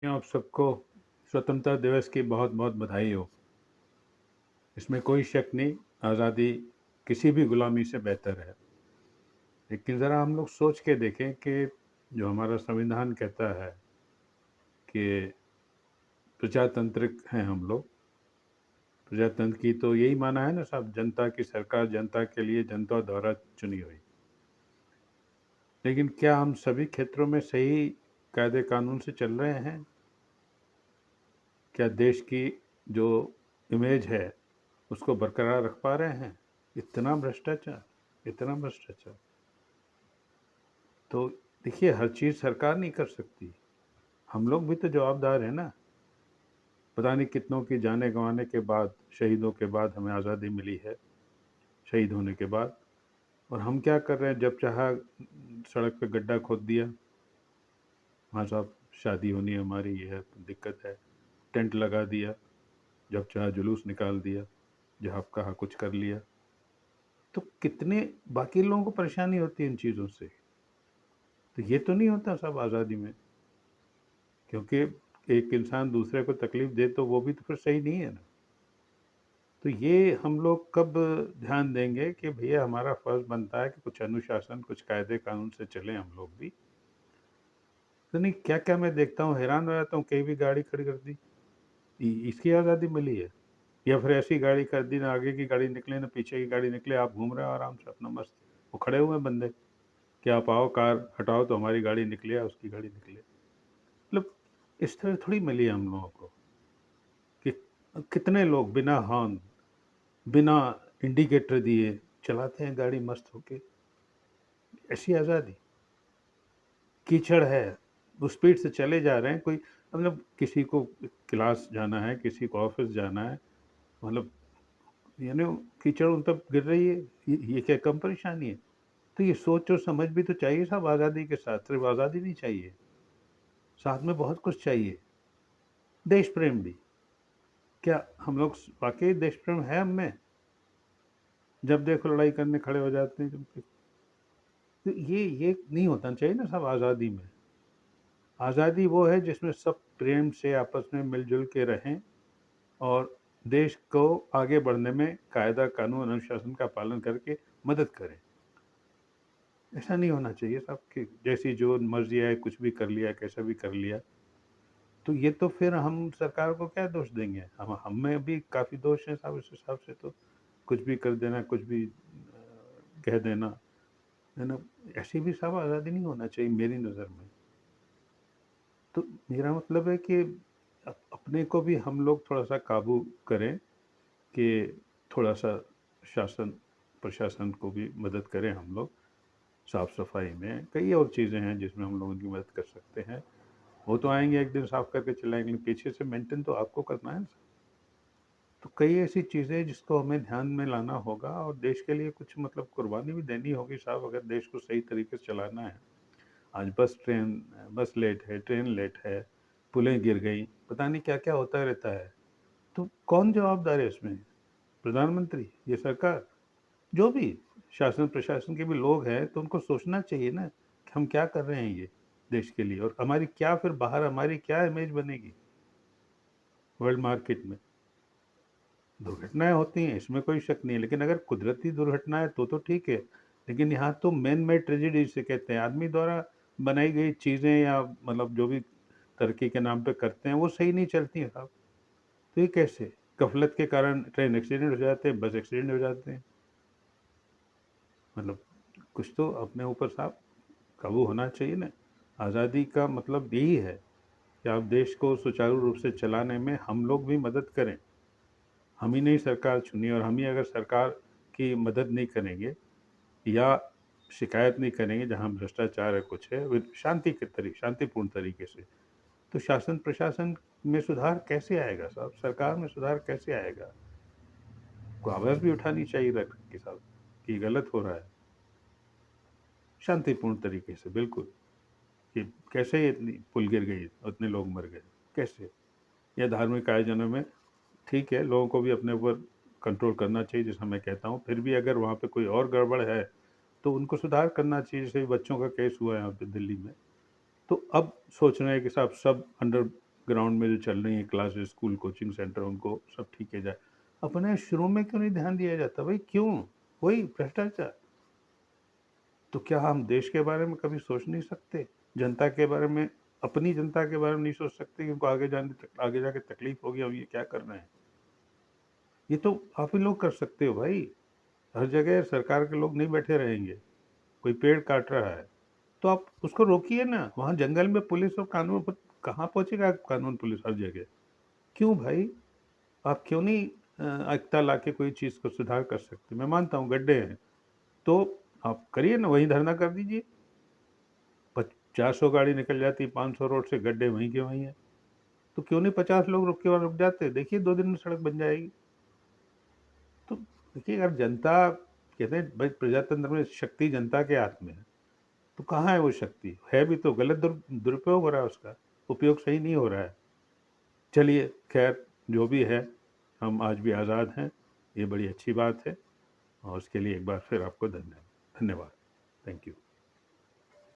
आप सबको स्वतंत्रता दिवस की बहुत बहुत बधाई हो। इसमें कोई शक नहीं, आज़ादी किसी भी गुलामी से बेहतर है। लेकिन ज़रा हम लोग सोच के देखें कि जो हमारा संविधान कहता है कि प्रजातांत्रिक हैं हम लोग। प्रजातंत्र की तो यही माना है ना साहब, जनता की सरकार, जनता के लिए, जनता द्वारा चुनी हुई। लेकिन क्या हम सभी क्षेत्रों में सही कायदे कानून से चल रहे हैं? क्या देश की जो इमेज है उसको बरकरार रख पा रहे हैं? इतना भ्रष्टाचार, इतना भ्रष्टाचार। तो देखिए, हर चीज़ सरकार नहीं कर सकती, हम लोग भी तो जवाबदार हैं ना। पता नहीं कितनों की जानें गंवाने के बाद, शहीदों के बाद हमें आज़ादी मिली है, शहीद होने के बाद। और हम क्या कर रहे हैं, जब चाहा सड़क पे गड्ढा खोद दिया, हाँ साहब शादी होनी है हमारी, ये है दिक्कत है, टेंट लगा दिया, जब चाहा जुलूस निकाल दिया, जहाँ कहा कुछ कर लिया। तो कितने बाकी लोगों को परेशानी होती है इन चीज़ों से। तो ये तो नहीं होता सब आज़ादी में, क्योंकि एक इंसान दूसरे को तकलीफ दे तो वो भी तो फिर सही नहीं है ना। तो ये हम लोग कब ध्यान देंगे कि भैया हमारा फ़र्ज़ बनता है कि कुछ अनुशासन, कुछ कायदे कानून से चलें हम लोग भी। तो नहीं, क्या-क्या मैं देखता हूँ, हैरान हो जाता हूँ, कहीं भी गाड़ी खड़ी कर दी, इसकी आज़ादी मिली है। या फिर ऐसी गाड़ी कर दी, ना आगे की गाड़ी निकले ना पीछे की गाड़ी निकले, आप घूम रहे हो आराम से अपना मस्त। वो खड़े हुए हैं बंदे कि आप आओ, कार हटाओ तो हमारी गाड़ी निकले या उसकी गाड़ी निकले। मतलब इस तरह थोड़ी मिली है हम लोगों को कि कितने लोग बिना हॉर्न, बिना इंडिकेटर दिए चलाते हैं गाड़ी मस्त होके। ऐसी आज़ादी। कीचड़ है, वो स्पीड से चले जा रहे हैं, कोई मतलब किसी को क्लास जाना है, किसी को ऑफ़िस जाना है, मतलब यानी कीचड़ उन पे गिर रही है, ये क्या कम परेशानी है? तो ये सोच और समझ भी तो चाहिए साहब आज़ादी के साथ, सिर्फ़ आज़ादी नहीं चाहिए, साथ में बहुत कुछ चाहिए, देश प्रेम भी। क्या हम लोग वाक़ई देश प्रेम है हम में? जब देखो लड़ाई करने खड़े हो जाते हैं, तो ये नहीं होना चाहिए ना साहब आज़ादी में। आज़ादी वो है जिसमें सब प्रेम से आपस में मिल-जुल के रहें और देश को आगे बढ़ने में कायदा, कानून, अनुशासन का पालन करके मदद करें। ऐसा नहीं होना चाहिए साहब कि जैसी जो मर्ज़ी आए कुछ भी कर लिया, कैसा भी कर लिया। तो ये तो फिर हम सरकार को क्या दोष देंगे? हम में भी काफ़ी दोष हैं साहब इस हिसाब से तो। कुछ भी कर देना, कुछ भी कह देना, है ना? ऐसी भी साहब आज़ादी नहीं होना चाहिए मेरी नज़र में। तो मेरा मतलब है कि अपने को भी हम लोग थोड़ा-सा काबू करें कि थोड़ा-सा शासन, प्रशासन को भी मदद करें हम लोग। साफ-सफाई में, कई और चीज़ें हैं जिसमें हम लोग उनकी मदद कर सकते हैं। वो तो आएँगे एक दिन साफ करके चले जाएँगे, लेकिन पीछे से मेंटेन तो आपको करना है ना। तो कई ऐसी चीज़ें हैं जिसको हमें ध्यान में लाना होगा और देश के लिए कुछ मतलब कुर्बानी भी देनी होगी साहब, अगर देश को सही तरीके से चलाना है। आज बस लेट है, ट्रेन लेट है, पुलें गिर गई, पता नहीं क्या-क्या होता रहता है। तो कौन जवाबदार है इसमें? प्रधानमंत्री? ये सरकार? जो भी शासन प्रशासन के भी लोग हैं, तो उनको सोचना चाहिए ना कि हम क्या कर रहे हैं ये देश के लिए, और हमारी क्या फिर बाहर हमारी क्या इमेज बनेगी वर्ल्ड मार्केट में। दुर्घटनाएँ होती हैं, इसमें कोई शक नहीं है, लेकिन अगर कुदरती दुर्घटना है तो ठीक है। लेकिन यहाँ तो मैन मेड ट्रेजेडी जिसे कहते हैं, आदमी द्वारा बनाई गई चीज़ें या मतलब जो भी तरक्की के नाम पे करते हैं, वो सही नहीं चलती हैं साहब। तो ये कैसे? गफ़लत के कारण ट्रेन एक्सीडेंट हो जाते हैं, बस एक्सीडेंट हो जाते हैं। मतलब कुछ तो अपने ऊपर साहब काबू होना चाहिए ना। आज़ादी का मतलब यही है कि आप देश को सुचारू रूप से चलाने में हम लोग भी मदद करें। हम ही ने ही सरकार चुनी और हम ही अगर सरकार की मदद नहीं करेंगे या शिकायत नहीं करेंगे जहाँ भ्रष्टाचार है, कुछ है, विद शांतिपूर्ण तरीके से, तो शासन प्रशासन में सुधार कैसे आएगा साहब? सरकार में सुधार कैसे आएगा? को आवाज़ भी उठानी चाहिए रख के साहब कि गलत हो रहा है, शांतिपूर्ण तरीके से बिल्कुल, कि कैसे इतनी पुल गिर गई, इतने लोग मर गए, कैसे? या धार्मिक आयोजनों में ठीक है, लोगों को भी अपने ऊपर कंट्रोल करना चाहिए, जैसा मैं कहता हूँ। फिर भी अगर वहाँ पे कोई और गड़बड़ है, तो उनको सुधार करना चाहिए। जैसे बच्चों का केस हुआ है यहाँ पे दिल्ली में, तो अब सोच रहे हैं कि साहब सब अंडर ग्राउंड में जो चल रही हैं क्लासेस, स्कूल, कोचिंग सेंटर, उनको सब ठीक किया जाए। अपने शुरू में क्यों नहीं ध्यान दिया जाता भाई? क्यों? वही भ्रष्टाचार। तो क्या हम देश के बारे में कभी सोच नहीं सकते? जनता के बारे में, अपनी जनता के बारे में नहीं सोच सकते कि उनको आगे जाके तकलीफ होगी, अब ये क्या कर रहे हैं? ये तो आप ही लोग कर सकते हो भाई। हर जगह सरकार के लोग नहीं बैठे रहेंगे। कोई पेड़ काट रहा है तो आप उसको रोकिए ना। वहाँ जंगल में पुलिस और कानून, कहाँ पहुंचेगा कानून पुलिस हर जगह? क्यों भाई? आप क्यों नहीं एकता लाके कोई चीज़ को सुधार कर सकते? मैं मानता हूँ गड्ढे हैं, तो आप करिए ना, वहीं धरना कर दीजिए। 400 गाड़ी निकल जाती, 500 रोड से, गड्ढे वहीं के वहीं हैं। तो क्यों नहीं 50 लोग रुक के वहाँ रुक जाते? देखिए 2 दिन में सड़क बन जाएगी। तो देखिए, अगर जनता, कहते हैं भाई प्रजातंत्र में शक्ति जनता के हाथ में है, तो कहाँ है वो शक्ति? है भी तो गलत दुरुपयोग हो रहा है उसका, उपयोग सही नहीं हो रहा है। चलिए खैर, जो भी है, हम आज भी आज़ाद हैं, ये बड़ी अच्छी बात है, और उसके लिए एक बार फिर आपको धन्यवाद। Thank you.